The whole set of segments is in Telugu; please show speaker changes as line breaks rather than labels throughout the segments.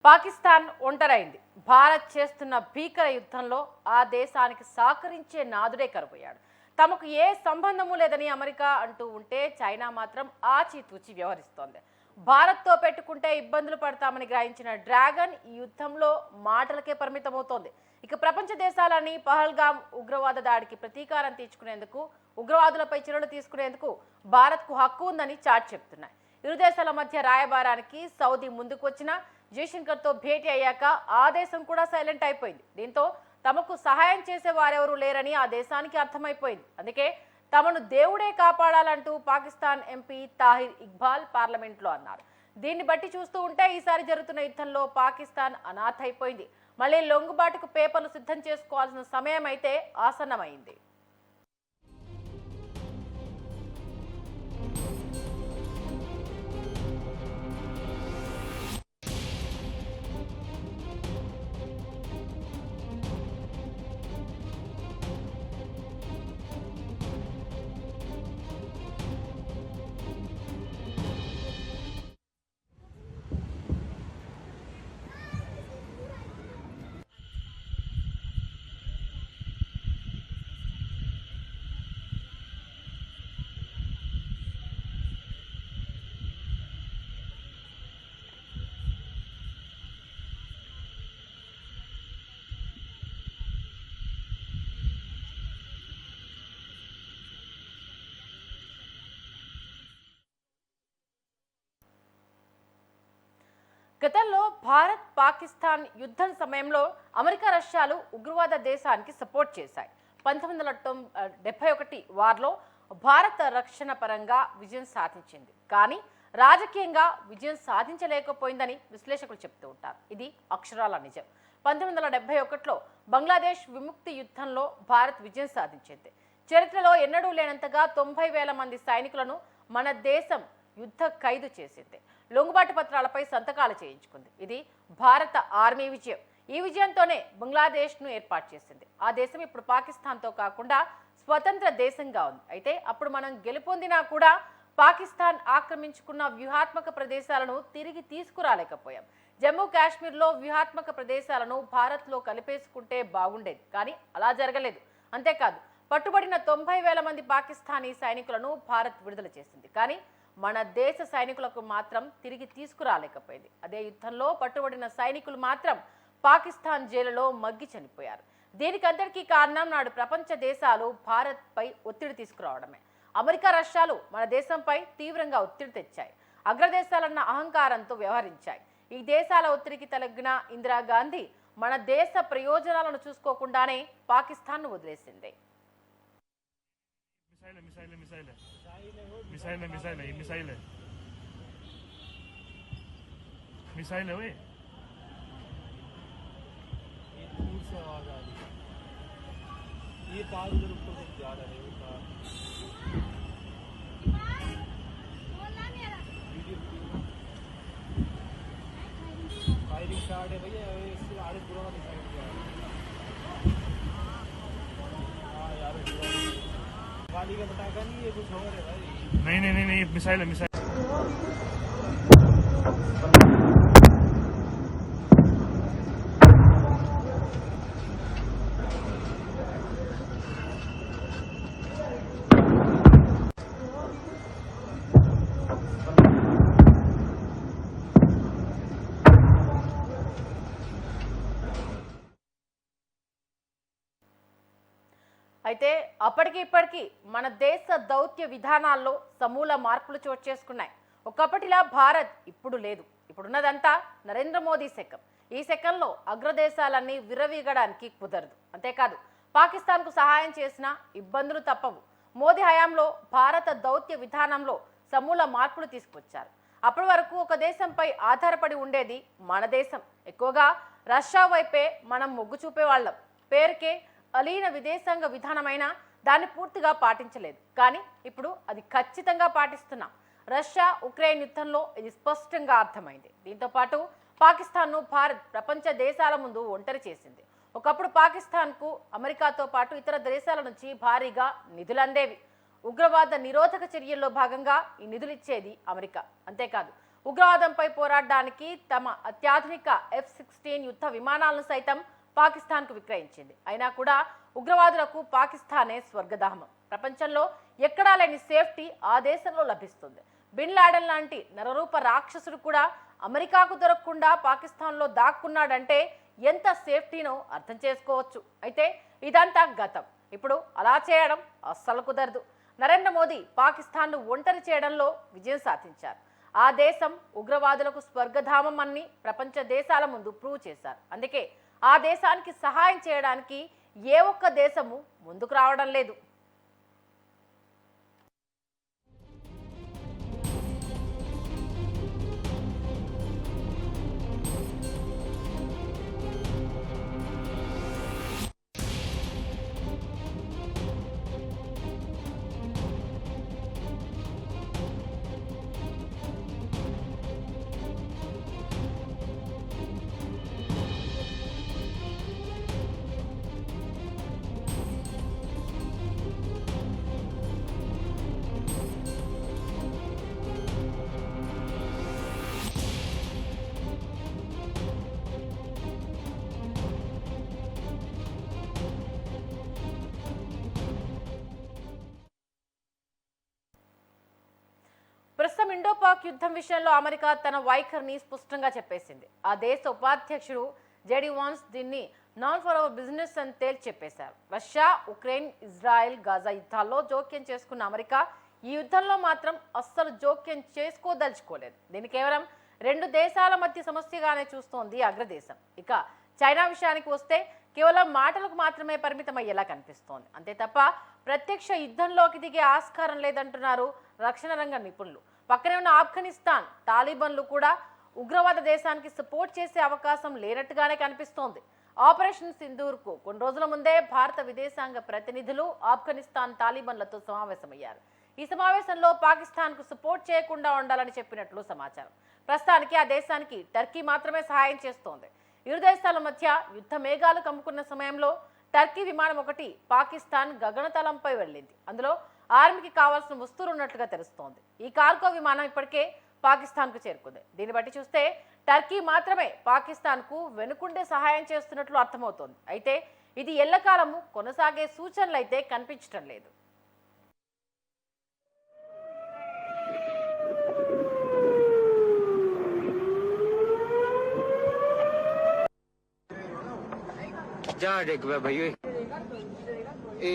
పాకిస్తాన్ ఒంటరైంది. భారత్ చేస్తున్న భీకర యుద్ధంలో ఆ దేశానికి సహకరించే నాదుడే కరువయ్యాడు. తమకు ఏ సంబంధము లేదని అమెరికా అంటూ ఉంటే చైనా మాత్రం ఆచితూచి వ్యవహరిస్తోంది. భారత్తో పెట్టుకుంటే ఇబ్బందులు పడతామని గ్రహించిన డ్రాగన్ ఈ యుద్ధంలో మాటలకే పరిమితమవుతోంది. ఇక ప్రపంచ దేశాలని పహల్గాం ఉగ్రవాద దాడికి ప్రతీకారం తీర్చుకునేందుకు, ఉగ్రవాదులపై చర్యలు తీసుకునేందుకు భారత్కు హక్కు ఉందని చాటి చెప్తున్నాయి. ఇరు దేశాల మధ్య రాయబారానికి సౌదీ ముందుకు వచ్చిన జయశంకర్తో భేటీ అయ్యాక ఆ దేశం కూడా సైలెంట్ అయిపోయింది. దీంతో తమకు సహాయం చేసే వారెవరూ లేరని ఆ దేశానికి అర్థమైపోయింది. అందుకే తమను దేవుడే కాపాడాలంటూ పాకిస్తాన్ ఎంపీ తాహిర్ ఇక్బాల్ పార్లమెంట్లో అన్నారు. దీన్ని బట్టి చూస్తూ ఉంటే ఈసారి జరుగుతున్న యుద్ధంలో పాకిస్తాన్ అనాథ అయిపోయింది. మళ్ళీ లొంగుబాటుకు పేపర్లు సిద్ధం చేసుకోవాల్సిన సమయం అయితే ఆసన్నమైంది. గతంలో భారత్ పాకిస్తాన్ యుద్ధం సమయంలో అమెరికా రష్యాలు ఉగ్రవాద దేశానికి సపోర్ట్ చేశాయి. 1971 వార్లో భారత రక్షణ పరంగా విజయం సాధించింది. కానీ రాజకీయంగా విజయం సాధించలేకపోయిందని విశ్లేషకులు చెప్తూ ఉంటారు. ఇది అక్షరాల నిజం. 1971లో బంగ్లాదేశ్ విముక్తి యుద్ధంలో భారత్ విజయం సాధించింది. చరిత్రలో ఎన్నడూ లేనంతగా 90,000 మంది సైనికులను మన దేశం యుద్ధ ఖైదు చేసింది. లొంగుబాటు పత్రాలపై సంతకాలు చేయించుకుంది. ఇది భారత ఆర్మీ విజయం. ఈ విజయంతోనే బంగ్లాదేశ్ను ఏర్పాటు చేసింది. ఆ దేశం ఇప్పుడు పాకిస్తాన్తో కాకుండా స్వతంత్ర దేశంగా ఉంది. అయితే అప్పుడు మనం గెలుపొందినా కూడా పాకిస్తాన్ ఆక్రమించుకున్న వ్యూహాత్మక ప్రదేశాలను తిరిగి తీసుకురాలేకపోయాం. జమ్మూ కాశ్మీర్లో వ్యూహాత్మక ప్రదేశాలను భారత్లో కలిపేసుకుంటే బాగుండేది, కానీ అలా జరగలేదు. అంతేకాదు, పట్టుబడిన 90,000 మంది పాకిస్తానీ సైనికులను భారత్ విడుదల చేసింది. కానీ మన దేశ సైనికులకు మాత్రం తిరిగి తీసుకురాలేకపోయింది. అదే యుద్ధంలో పట్టుబడిన సైనికులు మాత్రం పాకిస్తాన్ జైలులో మగ్గి చనిపోయారు. దీనికంతటికీ కారణం నాడు ప్రపంచ దేశాలు భారత్పై ఒత్తిడి తీసుకురావడమే. అమెరికా రష్యాలు మన దేశంపై తీవ్రంగా ఒత్తిడి తెచ్చాయి. అగ్రదేశాలన్న అహంకారంతో వ్యవహరించాయి. ఈ దేశాల ఒత్తిడికి తలగ్గిన ఇందిరాగాంధీ మన దేశ ప్రయోజనాలను చూసుకోకుండానే పాకిస్తాన్ను వదిలేసింది.
मिसाइल है वे ये दूर से आवाज आ रही है। ये कार उधर ऊपर से जा रहा है। वो कार फायरिंग स्टार्ट है भैया। इससे आगे पूरा मिसाइल जा रहा है। हाँ यार गाड़ी का पटाखा नहीं, ये कुछ और है भाई। नहीं मिसाइल है, मिसाइल।
అయితే అప్పటికి ఇప్పటికీ మన దేశ దౌత్య విధానాల్లో సమూల మార్పులు చోటు చేసుకున్నాయి. ఒకప్పటిలా భారత్ ఇప్పుడు లేదు. ఇప్పుడున్నదంతా నరేంద్ర మోదీ శకం. ఈ శకంలో అగ్రదేశాలన్నీ విర్రవీగడానికి కుదరదు. అంతేకాదు, పాకిస్తాన్కు సహాయం చేసినా ఇబ్బందులు తప్పవు. మోదీ హయాంలో భారత దౌత్య విధానంలో సమూల మార్పులు తీసుకొచ్చారు. అప్పటి వరకు ఒక దేశంపై ఆధారపడి ఉండేది మన దేశం. ఎక్కువగా రష్యా వైపే మనం మొగ్గు చూపేవాళ్ళం. పేరుకే అలీన విదేశాంగ విధానమైన దాన్ని పూర్తిగా పాటించలేదు. కానీ ఇప్పుడు అది ఖచ్చితంగా పాటిస్తున్నాం. రష్యా ఉక్రెయిన్ యుద్ధంలో ఇది స్పష్టంగా అర్థమైంది. దీంతో పాటు పాకిస్తాన్ను భారత్ ప్రపంచ దేశాల ముందు ఒంటరి చేసింది. ఒకప్పుడు పాకిస్తాన్కు అమెరికాతో పాటు ఇతర దేశాల నుంచి భారీగా నిధులు అందేవి. ఉగ్రవాద నిరోధక చర్యల్లో భాగంగా ఈ నిధులు ఇచ్చేది అమెరికా. అంతేకాదు, ఉగ్రవాదంపై పోరాడడానికి తమ అత్యాధునిక F-16 యుద్ధ విమానాలను సైతం పాకిస్తాన్కు విక్రయించింది. అయినా కూడా ఉగ్రవాదులకు పాకిస్తానే స్వర్గధామం. ప్రపంచంలో ఎక్కడా లేని సేఫ్టీ ఆ దేశంలో లభిస్తుంది. బిన్ లాడెన్ లాంటి నరరూప రాక్షసుడు కూడా అమెరికాకు దొరకకుండా పాకిస్తాన్లో దాక్కున్నాడంటే ఎంత సేఫ్టీనో అర్థం చేసుకోవచ్చు. అయితే ఇదంతా గతం. ఇప్పుడు అలా చేయడం అస్సలు కుదరదు. నరేంద్ర మోదీ పాకిస్తాన్ను ఒంటరి చేయడంలో విజయం సాధించారు. ఆ దేశం ఉగ్రవాదులకు స్వర్గధామం అని ప్రపంచ దేశాల ముందు ప్రూవ్ చేశారు. అందుకే ఆ దేశానికి సహాయం చేయడానికి ఏ ఒక్క దేశము ముందుకు రావడం లేదు. ప్రస్తుతం ఇండో పాక్ యుద్ధం విషయంలో అమెరికా తన వైఖరిని స్పష్టంగా చెప్పేసింది. ఆ దేశ ఉపాధ్యక్షుడు జేడీ వాన్స్ దీన్ని నాన్ ఫర్ అవర్ బిజినెస్ అని తేల్చి చెప్పేశారు. రష్యా, ఉక్రెయిన్, ఇజ్రాయెల్, గాజా యుద్ధాల్లో జోక్యం చేసుకున్న అమెరికా ఈ యుద్ధంలో మాత్రం అస్సలు జోక్యం చేసుకోదలుచుకోలేదు. దీన్ని కేవలం రెండు దేశాల మధ్య సమస్యగానే చూస్తోంది అగ్రదేశం. ఇక చైనా విషయానికి వస్తే కేవలం మాటలకు మాత్రమే పరిమితమయ్యేలా కనిపిస్తోంది. అంతే తప్ప ప్రత్యక్ష యుద్ధంలోకి దిగే ఆస్కారం లేదంటున్నారు రక్షణ రంగ నిపుణులు. పక్కనే ఉన్న ఆఫ్ఘనిస్తాన్ తాలిబాన్లు కూడా ఉగ్రవాద దేశానికి సపోర్ట్ చేసే అవకాశం లేనట్టుగానే కనిపిస్తోంది. ఆపరేషన్ సింధూర్కు కొన్ని రోజుల ముందే భారత విదేశాంగ ప్రతినిధులు ఆఫ్ఘనిస్తాన్ తాలిబాన్లతో సమావేశమయ్యారు. ఈ సమావేశంలో పాకిస్తాన్కు సపోర్ట్ చేయకుండా ఉండాలని చెప్పినట్లు సమాచారం. ప్రస్తుతానికి ఆ దేశానికి టర్కీ మాత్రమే సహాయం చేస్తోంది. ఇరు దేశాల మధ్య యుద్ధ మేఘాలు కమ్ముకున్న సమయంలో టర్కీ విమానం ఒకటి పాకిస్తాన్ గగనతలంపై వెళ్ళింది. అందులో ఆర్మీకి కావాల్సిన వస్తువులు ఉన్నట్లుగా తెలుస్తోంది. ఈ కార్గో విమానం ఇప్పటికే పాకిస్తాన్కు చేరుకుంది. దీన్ని బట్టి చూస్తే టర్కీ మాత్రమే పాకిస్తాన్కు వెనుకుండే సహాయం చేస్తున్నట్లు అర్థమవుతోంది. అయితే ఇది ఎల్లకాలము కొనసాగే సూచనలు అయితే కనిపించడం లేదు.
जा देख भैया ए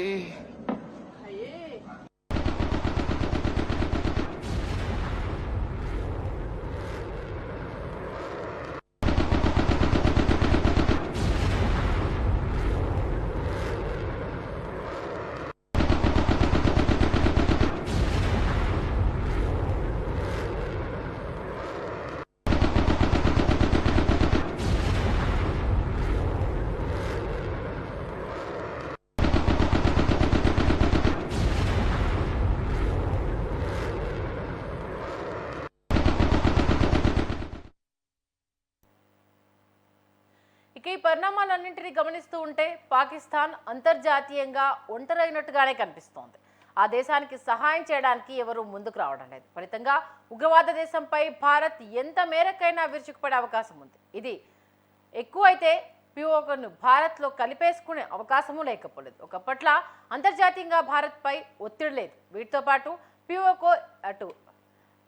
ఈ పరిణామాలన్నింటినీ గమనిస్తూ ఉంటే పాకిస్తాన్ అంతర్జాతీయంగా ఒంటరైనట్టుగానే కనిపిస్తోంది. ఆ దేశానికి సహాయం చేయడానికి ఎవరూ ముందుకు రావడం లేదు. ఫలితంగా ఉగ్రవాద దేశంపై భారత్ ఎంత మేరకైనా విరుచుకుపడే అవకాశం ఉంది. ఇది ఎక్కువైతే పిఓకేను భారత్లో కలిపేసుకునే అవకాశము లేకపోలేదు. ఒకప్పట్ల అంతర్జాతీయంగా భారత్పై ఒత్తిడి లేదు. వీటితో పాటు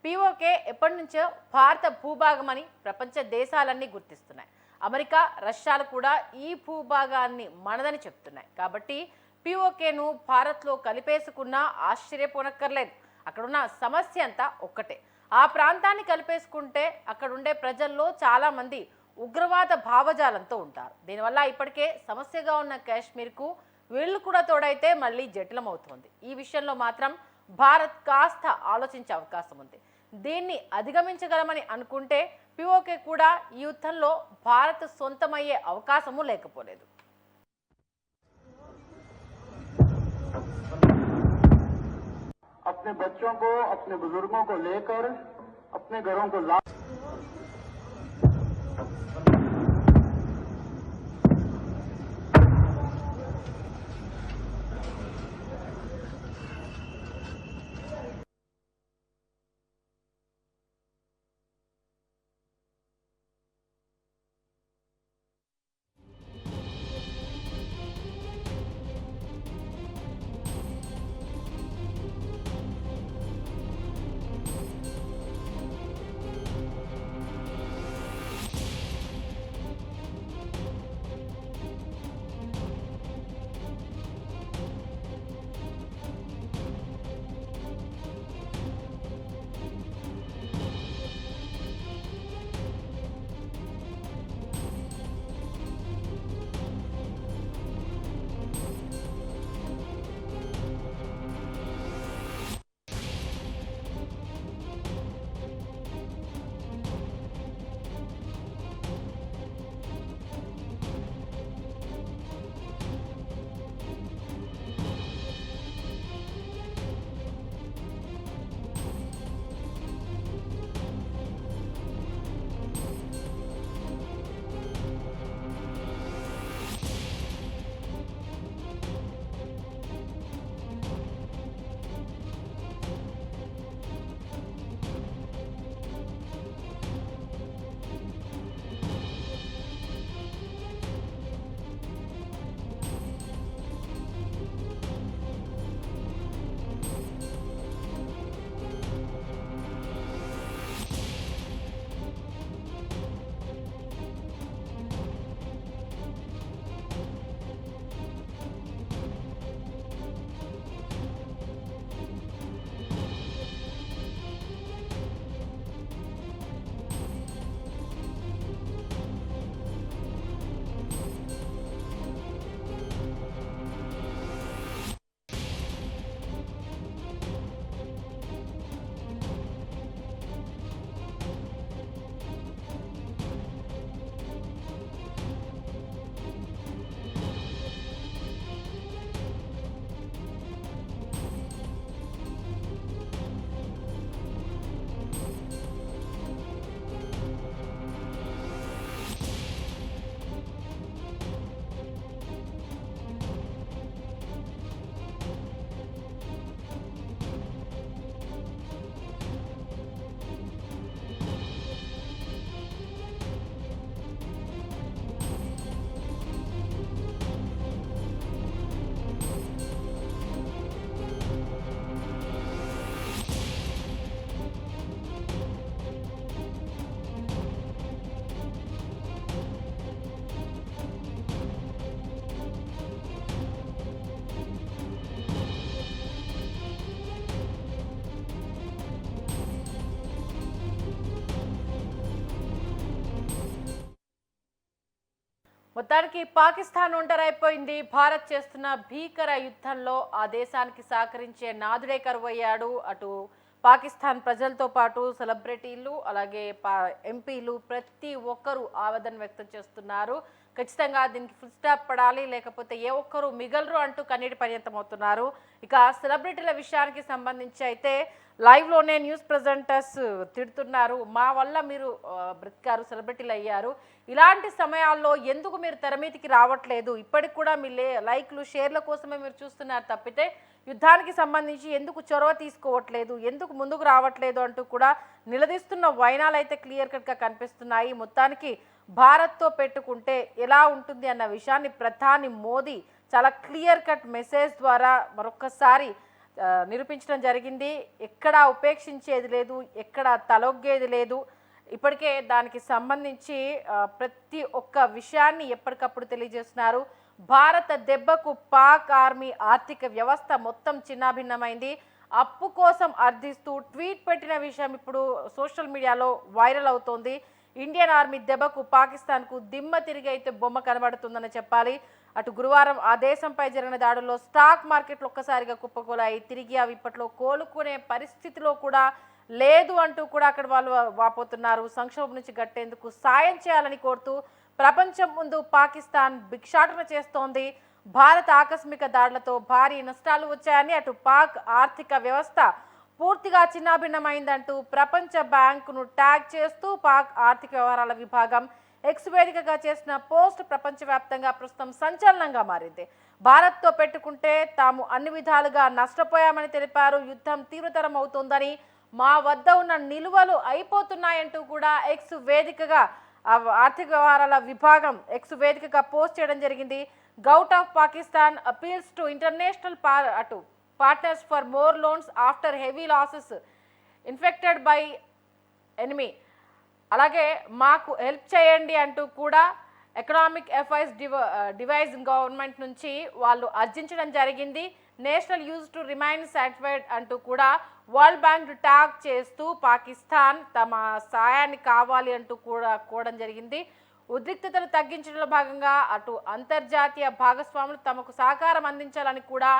పిఓకే ఎప్పటి నుంచో భారత భూభాగమని ప్రపంచ దేశాలన్నీ గుర్తిస్తున్నాయి. అమెరికా, రష్యాలు కూడా ఈ భూభాగాన్ని మనదని చెప్తున్నాయి. కాబట్టి పిఓకేను భారత్లో కలిపేసుకున్నా ఆశ్చర్యపోనక్కర్లేదు. అక్కడున్న సమస్య అంతా ఒక్కటే. ఆ ప్రాంతాన్ని కలిపేసుకుంటే అక్కడుండే ప్రజల్లో చాలామంది ఉగ్రవాద భావజాలంతో ఉంటారు. దీనివల్ల ఇప్పటికే సమస్యగా ఉన్న కాశ్మీర్కు వీళ్ళు కూడా తోడైతే మళ్ళీ జటిలమవుతోంది. ఈ విషయంలో మాత్రం భారత్ కాస్త ఆలోచించే అవకాశం ఉంది. దీన్ని అధిగమించగలమని అనుకుంటే పిఓకే కూడా ఈ యుద్ధంలో భారత్ సొంతమయ్యే అవకాశము లేకపోలేదు.
अपने बच्चों को, अपने बुजुर्गों को लेकर अपने घरों को
మొత్తానికి పాకిస్తాన్ ఒంటరైపోయింది. భారత్ చేస్తున్న భీకర యుద్ధంలో ఆ దేశానికి సహకరించే నాదుడే కరువయ్యాడు. అటు పాకిస్తాన్ ప్రజలతో పాటు సెలబ్రిటీలు అలాగే ఎంపీలు ప్రతి ఒక్కరూ ఆవేదన వ్యక్తం చేస్తున్నారు. ఖచ్చితంగా దీనికి ఫుల్ స్టాప్ పడాలి, లేకపోతే ఏ ఒక్కరు మిగలరు అంటూ కన్నీటి పర్యంతం అవుతున్నారు. ఇక సెలబ్రిటీల విషయానికి సంబంధించి అయితే లైవ్లోనే న్యూస్ ప్రజెంటర్స్ తిడుతున్నారు. మా వల్ల మీరు బ్రతికారు, సెలబ్రిటీలు అయ్యారు, ఇలాంటి సమయాల్లో ఎందుకు మీరు తెరమీదికి రావట్లేదు, ఇప్పటికి కూడా మీ లైక్లు షేర్ల కోసమే మీరు చూస్తున్నారు తప్పితే యుద్ధానికి సంబంధించి ఎందుకు చొరవ తీసుకోవట్లేదు, ఎందుకు ముందుకు రావట్లేదు అంటూ కూడా నిలదీస్తున్న వైనాలు అయితే క్లియర్ కట్గా కనిపిస్తున్నాయి. మొత్తానికి భారత్తో పెట్టుకుంటే ఎలా ఉంటుంది అన్న విషయాన్ని ప్రధాని మోదీ చాలా క్లియర్ కట్ మెసేజ్ ద్వారా మరొక్కసారి నిరూపించడం జరిగింది. ఎక్కడా ఉపేక్షించేది లేదు, ఎక్కడ తలొగ్గేది లేదు. ఇప్పటికే దానికి సంబంధించి ప్రతి ఒక్క విషయాన్ని ఎప్పటికప్పుడు తెలియజేస్తున్నారు. భారత దెబ్బకు పాక్ ఆర్మీ ఆర్థిక వ్యవస్థ మొత్తం చిన్నాభిన్నమైంది. అప్పు కోసం అర్థిస్తూ ట్వీట్ పెట్టిన విషయం ఇప్పుడు సోషల్ మీడియాలో వైరల్ అవుతోంది. ఇండియన్ ఆర్మీ దెబ్బకు పాకిస్తాన్కు దిమ్మ తిరిగి అయితే బొమ్మ కనబడుతుందని చెప్పాలి. అటు గురువారం ఆ దేశంపై జరిగిన దాడుల్లో స్టాక్ మార్కెట్లు ఒక్కసారిగా కుప్పకూలాయి. తిరిగి అవి ఇప్పట్లో కోలుకునే పరిస్థితిలో కూడా లేదు అంటూ కూడా అక్కడ వాళ్ళు వాపోతున్నారు. సంక్షోభం నుంచి గట్టేందుకు సాయం చేయాలని కోరుతూ ప్రపంచం ముందు పాకిస్తాన్ భిక్షాటన చేస్తోంది. భారత ఆకస్మిక దాడులతో భారీ నష్టాలు వచ్చాయని, అటు పాక్ ఆర్థిక వ్యవస్థ పూర్తిగా చిన్నాభిన్నమైందంటూ ప్రపంచ బ్యాంకును ట్యాగ్ చేస్తూ పాక్ ఆర్థిక వ్యవహారాల విభాగం ఎక్స్ వేదికగా చేసిన పోస్ట్ ప్రపంచవ్యాప్తంగా ప్రస్తుతం సంచలనంగా మారింది. భారత్తో పెట్టుకుంటే తాము అన్ని విధాలుగా నష్టపోయామని తెలిపారు. యుద్ధం తీవ్రతరం అవుతోందని, మా వద్ద ఉన్న నిలువలు అయిపోతున్నాయంటూ కూడా ఎక్స్ వేదికగా ఆర్థిక వ్యవహారాల విభాగం ఎక్స్ వేదికగా పోస్ట్ చేయడం జరిగింది. Government of Pakistan appeals to international అటు partners for more loans after heavy losses infected by enemy. అలాగే మాకు హెల్ప్ చేయండి అంటూ కూడా ఎకనామిక్ అఫైర్స్ డివైజ్ గవర్నమెంట్ నుంచి వాళ్ళు అర్జించడం జరిగింది. National use to remain satisfied అంటూ కూడా వరల్డ్ బ్యాంక్ ట్యాగ్ చేస్తూ పాకిస్తాన్ తమ సాయాన్ని కావాలి అంటూ కూడా కోరడం జరిగింది. ఉద్రిక్తతను తగ్గించడంలో భాగంగా అటు అంతర్జాతీయ భాగస్వాములు తమకు సహకారం అందించాలని కూడా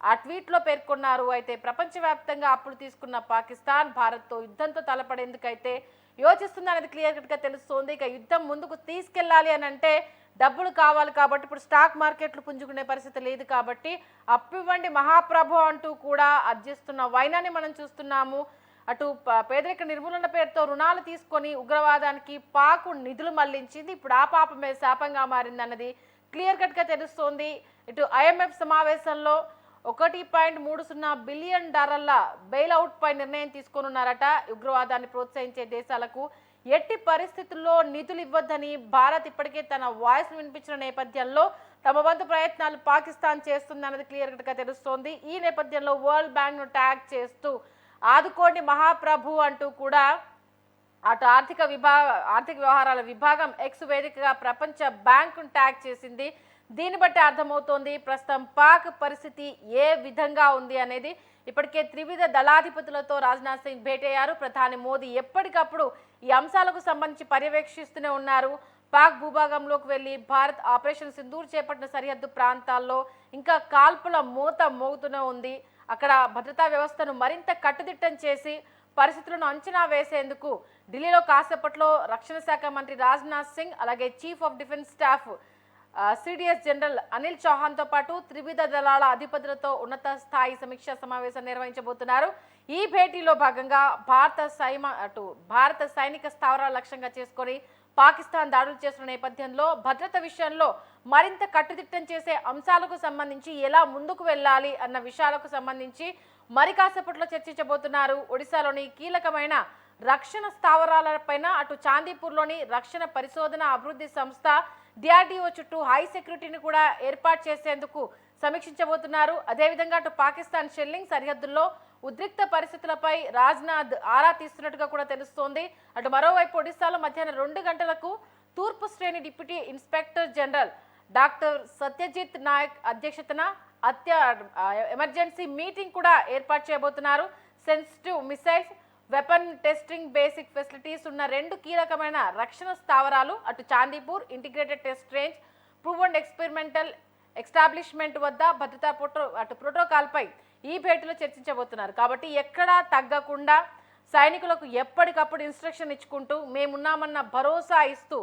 ఆ ట్వీట్లో పేర్కొన్నారు. అయితే ప్రపంచవ్యాప్తంగా అప్పులు తీసుకున్న పాకిస్తాన్ భారత్తో యుద్ధంతో తలపడేందుకైతే యోచిస్తుంది అనేది క్లియర్ కట్గా తెలుస్తోంది. ఇక యుద్ధం ముందుకు తీసుకెళ్లాలి అని అంటే డబ్బులు కావాలి కాబట్టి ఇప్పుడు స్టాక్ మార్కెట్లు పుంజుకునే పరిస్థితి లేదు కాబట్టి అప్పు ఇవ్వండి మహాప్రభు అంటూ కూడా అర్జిస్తున్న వైనాన్ని మనం చూస్తున్నాము. అటు పేదరిక నిర్మూలన పేరుతో రుణాలు తీసుకొని ఉగ్రవాదానికి పాకు నిధులు మళ్లించింది. ఇప్పుడు ఆ పాపమే శాపంగా మారిందన్నది క్లియర్ కట్గా తెలుస్తోంది. ఇటు ఐఎంఎఫ్ సమావేశంలో $1.30 బిలియన్ బెయిల్అవుట్ పై నిర్ణయం తీసుకోనున్నారట. ఉగ్రవాదాన్ని ప్రోత్సహించే దేశాలకు ఎట్టి పరిస్థితుల్లో నిధులు ఇవ్వద్దని భారత్ ఇప్పటికే తన వాయిస్ వినిపించిన నేపథ్యంలో తమ వంతు ప్రయత్నాలు పాకిస్తాన్ చేస్తుందన్నది క్లియర్ కట్గా తెలుస్తోంది. ఈ నేపథ్యంలో వరల్డ్ బ్యాంక్ను ట్యాగ్ చేస్తూ ఆదుకోండి మహాప్రభు అంటూ కూడా అటు ఆర్థిక వ్యవహారాల విభాగం ఎక్స్ వేదికగా ప్రపంచ బ్యాంకును ట్యాగ్ చేసింది. దీన్ని బట్టి అర్థమవుతోంది ప్రస్తుతం పాక్ పరిస్థితి ఏ విధంగా ఉంది అనేది. ఇప్పటికే త్రివిధ దళాధిపతులతో రాజ్నాథ్ సింగ్ భేటీ అయ్యారు. ప్రధాని మోదీ ఎప్పటికప్పుడు ఈ అంశాలకు సంబంధించి పర్యవేక్షిస్తూనే ఉన్నారు. పాక్ భూభాగంలోకి వెళ్లి భారత్ ఆపరేషన్ సింధూర్ చేపట్టిన సరిహద్దు ప్రాంతాల్లో ఇంకా కాల్పుల మోత మోగుతూనే ఉంది. అక్కడ భద్రతా వ్యవస్థను మరింత కట్టుదిట్టం చేసి పరిస్థితులను అంచనా వేసేందుకు ఢిల్లీలో కాసేపట్లో రక్షణ శాఖ మంత్రి రాజ్నాథ్ సింగ్ అలాగే chief of defence staff CDS general Anil చౌహాన్తో పాటు త్రివిధ దళాల అధిపతులతో ఉన్నత స్థాయి సమీక్షా సమావేశం నిర్వహించబోతున్నారు. ఈ భేటీలో భాగంగా భారత సైనిక స్థావరాల లక్ష్యంగా చేసుకొని పాకిస్తాన్ దాడులు చేస్తున్న నేపథ్యంలో భద్రత విషయంలో మరింత కట్టుదిట్టం చేసే అంశాలకు సంబంధించి ఎలా ముందుకు వెళ్ళాలి అన్న విషయాలకు సంబంధించి మరి కాసేపట్లో చర్చించబోతున్నారు. ఒడిశాలోని కీలకమైన రక్షణ స్థావరాలపైన అటు చాందీపూర్లోని రక్షణ పరిశోధన అభివృద్ధి సంస్థ డిఆర్డీఓ చుట్టూ హై సెక్యూరిటీని కూడా ఏర్పాటు చేసేందుకు సమీక్షించబోతున్నారు. అదేవిధంగా అటు పాకిస్తాన్ షెల్లింగ్ సరిహద్దుల్లో ఉద్రిక్త పరిస్థితులపై రాజ్నాథ్ ఆరా తీస్తున్నట్టుగా కూడా తెలుస్తోంది. అటు మరోవైపు ఒడిశాలో మధ్యాహ్నం 2 గంటలకు తూర్పు శ్రేణి deputy inspector general doctor Satyajit Nayak అధ్యక్షతన ఎమర్జెన్సీ మీటింగ్ కూడా ఏర్పాటు చేయబోతున్నారు. Sensitive missiles weapon testing basic facilities ఉన్న 2 కీలకమైన రక్షణ స్థావరాలు అటు Chandipur integrated test range proof and experimental establishment వద్ద భద్రతా ప్రోటోకాల్పై ఈ భేటీలో చర్చించబోతున్నారు. కాబట్టి ఎక్కడా తగ్గకుండా సైనికులకు ఎప్పటికప్పుడు ఇన్స్ట్రక్షన్ ఇచ్చుకుంటూ మేమున్నామన్న భరోసా ఇస్తూ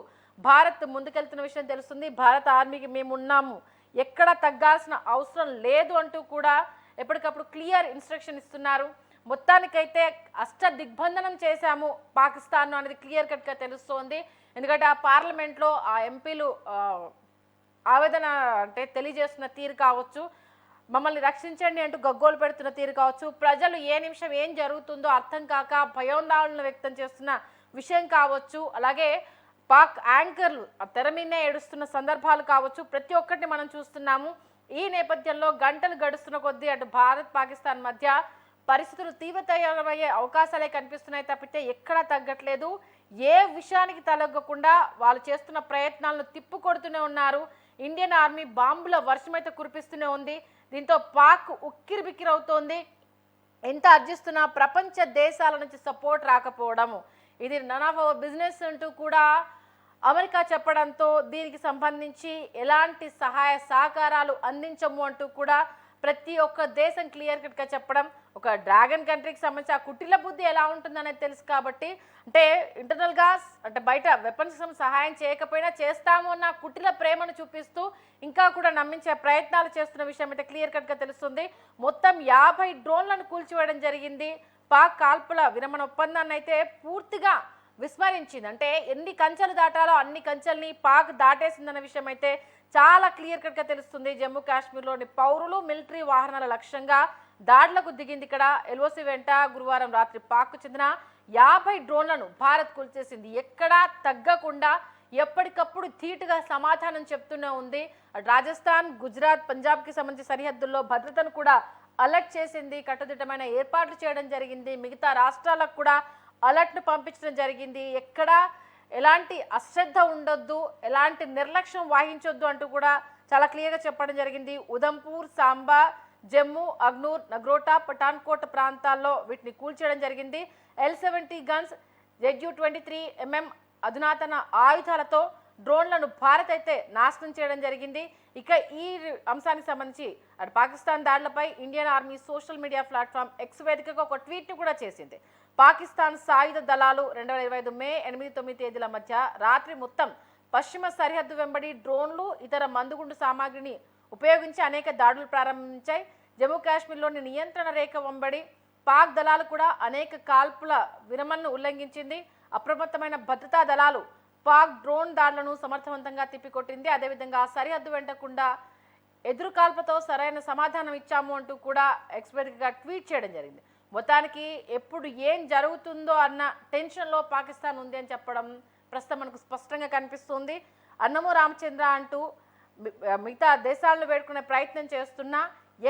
భారత్ ముందుకెళ్తున్న విషయం తెలుస్తుంది. భారత ఆర్మీకి మేమున్నాము, ఎక్కడ తగ్గాల్సిన అవసరం లేదు అంటూ కూడా ఎప్పటికప్పుడు క్లియర్ ఇన్స్ట్రక్షన్ ఇస్తున్నారు. మొత్తానికైతే అష్ట దిగ్బంధనం చేశాము పాకిస్తాన్ అనేది క్లియర్ కట్గా తెలుస్తోంది. ఎందుకంటే ఆ పార్లమెంట్లో ఆ ఎంపీలు ఆవేదన అంటే తెలియజేస్తున్న తీరు కావచ్చు, మమ్మల్ని రక్షించండి అంటూ గగ్గోలు పెడుతున్న తీరు కావచ్చు, ప్రజలు ఏ నిమిషం ఏం జరుగుతుందో అర్థం కాక భయోందోళన వ్యక్తం చేస్తున్న విషయం కావచ్చు, అలాగే పాక్ యాంకర్లు తెర మీదనే ఏడుస్తున్న సందర్భాలు కావచ్చు, ప్రతి ఒక్కటిని మనం చూస్తున్నాము. ఈ నేపథ్యంలో గంటలు గడుస్తున్న కొద్దీ అటు భారత్ పాకిస్తాన్ మధ్య పరిస్థితులు తీవ్రతరమయ్యే అవకాశాలే కనిపిస్తున్నాయి తప్పితే ఎక్కడా తగ్గట్లేదు. ఏ విషయానికి తలగ్గకుండా వాళ్ళు చేస్తున్న ప్రయత్నాలను తిప్పుకొడుతూనే ఉన్నారు. ఇండియన్ ఆర్మీ బాంబుల వర్షమైతే కురిపిస్తూనే ఉంది. దీంతో పాక్ ఉక్కిరి బిక్కిరి అవుతోంది. ఎంత అర్జిస్తున్నా ప్రపంచ దేశాల నుంచి సపోర్ట్ రాకపోవడము, ఇది నన్ ఆఫ్ అవర్ బిజినెస్ అంటూ కూడా అమెరికా చెప్పడంతో దీనికి సంబంధించి ఎలాంటి సహాయ సహకారాలు అందించము అంటూ కూడా ప్రతి ఒక్క దేశం క్లియర్ కట్గా చెప్పడం, ఒక డ్రాగన్ కంట్రీకి సంబంధించి ఆ కుటిల బుద్ధి ఎలా ఉంటుందనేది తెలుసు. కాబట్టి అంటే ఇంటర్నల్గా అంటే బయట వెపన్స్ సహాయం చేయకపోయినా చేస్తాము అన్న కుటిల ప్రేమను చూపిస్తూ ఇంకా కూడా నమ్మించే ప్రయత్నాలు చేస్తున్న విషయం అయితే క్లియర్ కట్గా తెలుస్తుంది. మొత్తం 50 డ్రోన్లను కూల్చివేయడం జరిగింది. పాక్ కాల్పుల విరమణ ఒప్పందాన్ని అయితే పూర్తిగా విస్మరించింది. అంటే ఎన్ని కంచెలు దాటాలో అన్ని కంచెల్ని పాక్ దాటేసిందన్న విషయం అయితే చాలా క్లియర్ కట్గా తెలుస్తుంది. జమ్మూ కాశ్మీర్లోని పౌరులు మిలిటరీ వాహనాల లక్ష్యంగా దాడులకు దిగింది. ఇక్కడ ఎల్ఓసి వెంట గురువారం రాత్రి పాక్కు చెందిన 50 డ్రోన్లను భారత్ కూల్చేసింది. ఎక్కడా తగ్గకుండా ఎప్పటికప్పుడు ధీటుగా సమాధానం చెప్తూనే ఉంది. రాజస్థాన్, గుజరాత్, పంజాబ్కి సంబంధించి సరిహద్దుల్లో భద్రతను కూడా అలర్ట్ చేసింది. కట్టుదిట్టమైన ఏర్పాట్లు చేయడం జరిగింది. మిగతా రాష్ట్రాలకు కూడా అలర్ట్ను పంపించడం జరిగింది. ఎక్కడా ఎలాంటి అశ్రద్ధ ఉండొద్దు, ఎలాంటి నిర్లక్ష్యం వహించొద్దు అంటూ కూడా చాలా క్లియర్గా చెప్పడం జరిగింది. ఉదంపూర్, సాంబా, జమ్మూ, అగ్నూర్, నగ్రోటా, పఠాన్కోట్ ప్రాంతాల్లో వీటిని కూల్చేయడం జరిగింది. L-70 గన్స్, ZU-23mm అధునాతన ఆయుధాలతో డ్రోన్లను భారత్ అయితే నాశనం చేయడం జరిగింది. ఇక ఈ అంశానికి సంబంధించి అటు పాకిస్తాన్ దాడులపై Indian army social media platform X వేదికగా ఒక ట్వీట్ను కూడా చేసింది. పాకిస్తాన్ సాయుధ దళాలు 2025 మే 8-9 తేదీల మధ్య రాత్రి మొత్తం పశ్చిమ సరిహద్దు వెంబడి డ్రోన్లు, ఇతర మందుగుండు సామాగ్రిని ఉపయోగించి అనేక దాడులు ప్రారంభించాయి. జమ్మూ కాశ్మీర్లోని నియంత్రణ రేఖ వెంబడి పాక్ దళాలు కూడా అనేక కాల్పుల విరమణను ఉల్లంఘించింది. అప్రమత్తమైన భద్రతా దళాలు పాక్ డ్రోన్ దాడులను సమర్థవంతంగా తిప్పికొట్టింది. అదేవిధంగా సరిహద్దు వెంటకుండా ఎదురు కాల్పుతో సరైన సమాధానం ఇచ్చాము అంటూ కూడా ఎక్స్పర్ట్గా ట్వీట్ చేయడం జరిగింది. మొత్తానికి ఎప్పుడు ఏం జరుగుతుందో అన్న టెన్షన్లో పాకిస్తాన్ ఉంది అని చెప్పడం ప్రస్తుతం మనకు స్పష్టంగా కనిపిస్తుంది. అన్నమో రామచంద్ర అంటూ మిగతా దేశాలను వేడుకునే ప్రయత్నం చేస్తున్నా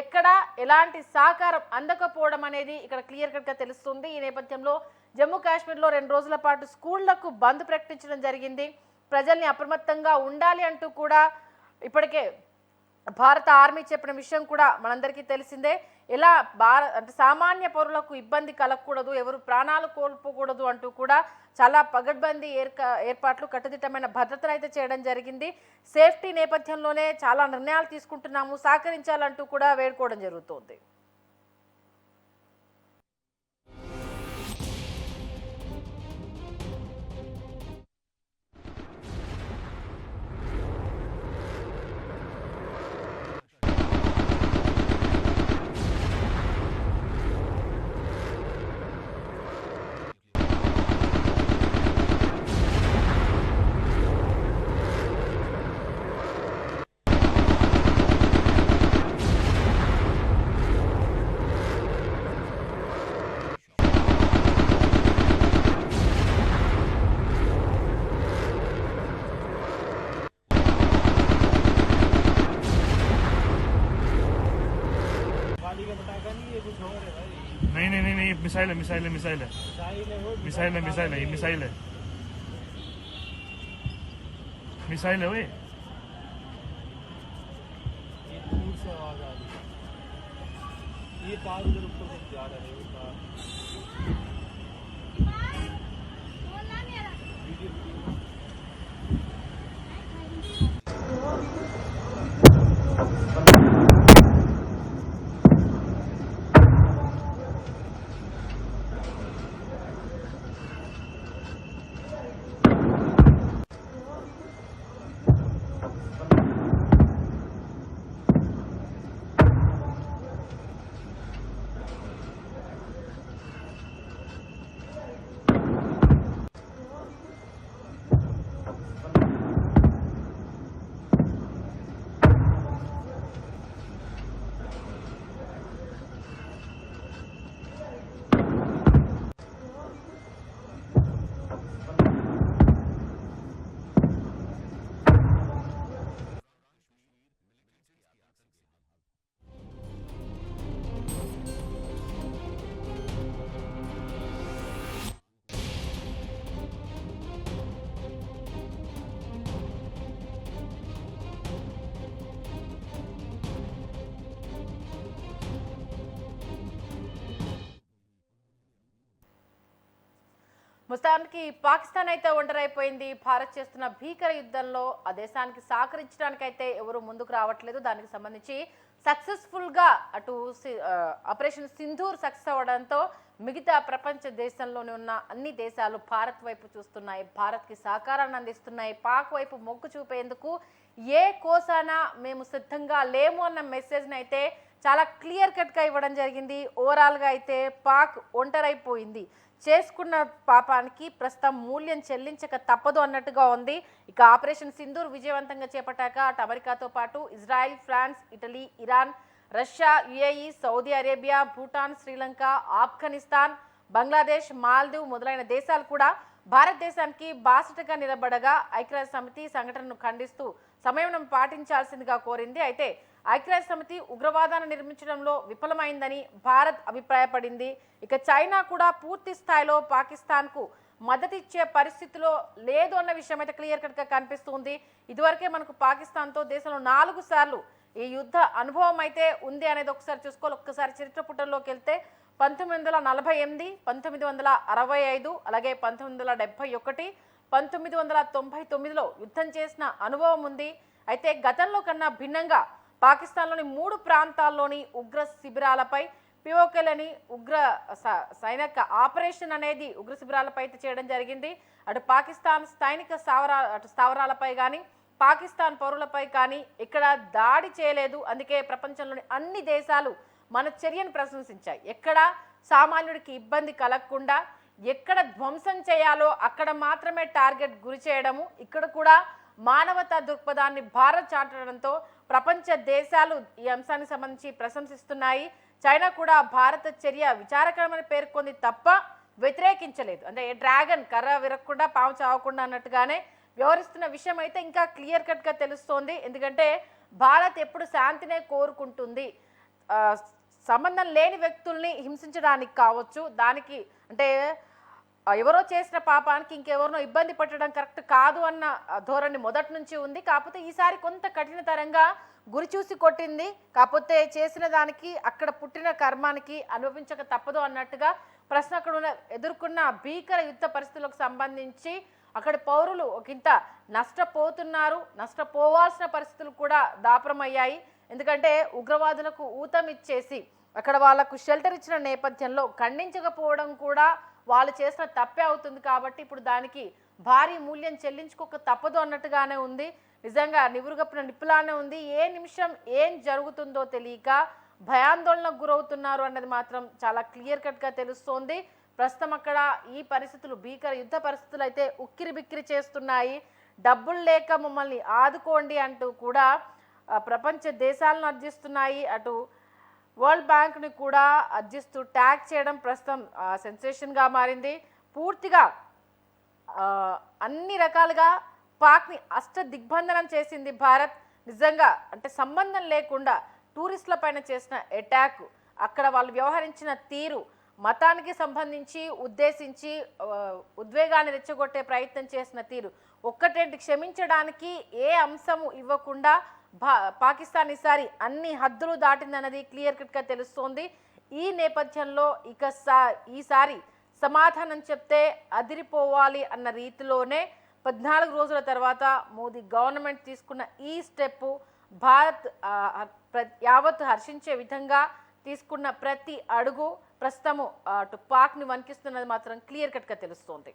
ఎక్కడా ఎలాంటి సహకారం అందకపోవడం అనేది ఇక్కడ క్లియర్ కట్గా తెలుస్తుంది. ఈ నేపథ్యంలో జమ్మూ కాశ్మీర్లో 2 రోజుల పాటు స్కూళ్లకు బంద్ ప్రకటించడం జరిగింది. ప్రజల్ని అప్రమత్తంగా ఉండాలి అంటూ కూడా ఇప్పటికే భారత ఆర్మీ చెప్పిన విషయం కూడా మనందరికీ తెలిసిందే. ఎలా అంటే సామాన్య పౌరులకు ఇబ్బంది కలగకూడదు, ఎవరు ప్రాణాలు కోల్పోకూడదు అంటూ కూడా చాలా పగడ్బందీ ఏర్పాట్లు, కట్టుదిట్టమైన భద్రతను అయితే చేయడం జరిగింది. సేఫ్టీ నేపథ్యంలోనే చాలా నిర్ణయాలు తీసుకుంటున్నాము, సహకరించాలంటూ కూడా వేడుకోవడం జరుగుతోంది.
नहीं मिसाइल है
मिसाइल है वो।
ये दूर से आवाज आ रही है, ये कार उधर ऊपर तक जा रहा है, वो कार वीडियो
మొత్తానికి పాకిస్తాన్ అయితే ఒంటరైపోయింది. భారత్ చేస్తున్న భీకర యుద్ధంలో ఆ దేశానికి సహకరించడానికైతే ఎవరు ముందుకు రావట్లేదు. దానికి సంబంధించి సక్సెస్ఫుల్ గా అటు ఆపరేషన్ సింధూర్ సక్సెస్ అవ్వడంతో మిగతా ప్రపంచ దేశంలోనే ఉన్న అన్ని దేశాలు భారత్ వైపు చూస్తున్నాయి, భారత్కి సహకారాన్ని అందిస్తున్నాయి. పాక్ వైపు మొగ్గు చూపేందుకు ఏ కోసానా మేము సిద్ధంగా లేము అన్న మెసేజ్ని అయితే చాలా క్లియర్ కట్గా ఇవ్వడం జరిగింది. ఓవరాల్గా అయితే పాక్ ఒంటరైపోయింది, చేసుకున్న పాపానికి ప్రస్తుతం మూల్యం చెల్లించక తప్పదు అన్నట్టుగా ఉంది. ఇక ఆపరేషన్ సింధూర్ విజయవంతంగా చేపట్టాక అటు అమెరికాతో పాటు Israel, France, Italy, Iran, Russia, UAE, Saudi Arabia, Bhutan, Sri Lanka, Afghanistan, Bangladesh, Maldive మొదలైన దేశాలు కూడా భారతదేశానికి బాసటగా నిలబడగా ఐక్యరాజ్య సమితి సంఘటనను ఖండిస్తూ సంయమనం పాటించాల్సిందిగా కోరింది. అయితే ఐక్యరాజ్య సమితి ఉగ్రవాదాన్ని నిర్మించడంలో విఫలమైందని భారత్ అభిప్రాయపడింది. ఇక చైనా కూడా పూర్తి స్థాయిలో పాకిస్తాన్కు మద్దతిచ్చే పరిస్థితిలో లేదు అన్న విషయం అయితే క్లియర్ కట్గా కనిపిస్తుంది. ఇదివరకే మనకు పాకిస్తాన్తో దేశంలో 4 సార్లు ఈ యుద్ధ అనుభవం అయితే ఉంది అనేది ఒకసారి చూసుకోవాలి. ఒక్కసారి చరిత్ర పుటల్లోకి వెళ్తే 1948, 1965, అలాగే 1971, 1999లో యుద్ధం చేసిన అనుభవం ఉంది. అయితే గతంలో కన్నా భిన్నంగా పాకిస్తాన్లోని 3 ప్రాంతాల్లోని ఉగ్ర శిబిరాలపై పిఓకేలని ఉగ్ర సైనిక ఆపరేషన్ అనేది ఉగ్ర శిబిరాలపై అయితే చేయడం జరిగింది. అటు పాకిస్తాన్ సైనిక స్థావరాలపై కానీ పాకిస్తాన్ పౌరులపై కానీ ఇక్కడ దాడి చేయలేదు. అందుకే ప్రపంచంలోని అన్ని దేశాలు మన చర్యను ప్రశంసించాయి. ఎక్కడ సామాన్యుడికి ఇబ్బంది కలగకుండా ఎక్కడ ధ్వంసం చేయాలో అక్కడ మాత్రమే టార్గెట్ గురి చేయడము, ఇక్కడ కూడా మానవతా దృక్పథాన్ని భారత్ చాటడంతో ప్రపంచ దేశాలు ఈ అంశానికి సంబంధించి ప్రశంసిస్తున్నాయి. చైనా కూడా భారత చర్య విచారకరమని పేర్కొంది తప్ప వ్యతిరేకించలేదు. అంటే డ్రాగన్ కర్ర విరగకుండా పాము చావకుండా అన్నట్టుగానే వ్యవహరిస్తున్న విషయం అయితే ఇంకా క్లియర్ కట్గా తెలుస్తోంది. ఎందుకంటే భారత్ ఎప్పుడు శాంతినే కోరుకుంటుంది. సంబంధం లేని వ్యక్తుల్ని హింసించడానికి కావచ్చు, దానికి అంటే ఎవరో చేసిన పాపానికి ఇంకెవరినో ఇబ్బంది పెట్టడం కరెక్ట్ కాదు అన్న ధోరణి మొదటి నుంచి ఉంది. కాకపోతే ఈసారి కొంత కఠినతరంగా గురి చూసి కొట్టింది. కాకపోతే చేసిన దానికి అక్కడ పుట్టిన కర్మానికి అనుభవించక తప్పదు అన్నట్టుగా ప్రశ్న అక్కడ ఎదుర్కొన్న భీకర యుద్ధ పరిస్థితులకు సంబంధించి అక్కడ పౌరులు ఒకంత నష్టపోతున్నారు, నష్టపోవాల్సిన పరిస్థితులు కూడా దాపరమయ్యాయి. ఎందుకంటే ఉగ్రవాదులకు ఊతం ఇచ్చేసి అక్కడ వాళ్లకు షెల్టర్ ఇచ్చిన నేపథ్యంలో ఖండించకపోవడం కూడా వాళ్ళు చేసిన తప్పే అవుతుంది. కాబట్టి ఇప్పుడు దానికి భారీ మూల్యం చెల్లించుకోక తప్పదు అన్నట్టుగానే ఉంది. నిజంగా నివురుగప్పిన నిప్పులానే ఉంది. ఏ నిమిషం ఏం జరుగుతుందో తెలియక భయాందోళనకు గురవుతున్నారు అన్నది మాత్రం చాలా క్లియర్ కట్గా తెలుస్తోంది. ప్రస్తుతం అక్కడ ఈ పరిస్థితులు భీకర యుద్ధ పరిస్థితులు అయితే ఉక్కిరి బిక్కిరి చేస్తున్నాయి. డబ్బులు లేక మమ్మల్ని ఆదుకోండి అంటూ కూడా ప్రపంచ దేశాలను అర్జిస్తున్నాయి. అటు వరల్డ్ బ్యాంక్ని కూడా అర్జిస్తూ ట్యాగ్ చేయడం ప్రస్తుతం సెన్సేషన్గా మారింది. పూర్తిగా అన్ని రకాలుగా పాక్ని దిగ్బంధనం చేసింది భారత్. నిజంగా అంటే సంబంధం లేకుండా టూరిస్టుల పైన చేసిన అటాక్, అక్కడ వాళ్ళు వ్యవహరించిన తీరు, మతానికి సంబంధించి ఉద్దేశించి ఉద్వేగాన్ని రెచ్చగొట్టే ప్రయత్నం చేసిన తీరు ఒక్కటేంటి క్షమించడానికి ఏ అంశము ఇవ్వకుండా పాకిస్తాన్ ఈసారి అన్ని హద్దులు దాటిందన్నది క్లియర్ కట్గా తెలుస్తోంది. ఈ నేపథ్యంలో ఇక ఈసారి సమాధానం చెప్తే అదిరిపోవాలి అన్న రీతిలోనే 14 రోజుల తర్వాత మోదీ గవర్నమెంట్ తీసుకున్న ఈ స్టెప్ భారత్ యావత్ హర్షించే విధంగా తీసుకున్న ప్రతి అడుగు ప్రస్తుతము అటు పాక్ని వణికిస్తున్నది మాత్రం క్లియర్ కట్గా తెలుస్తోంది.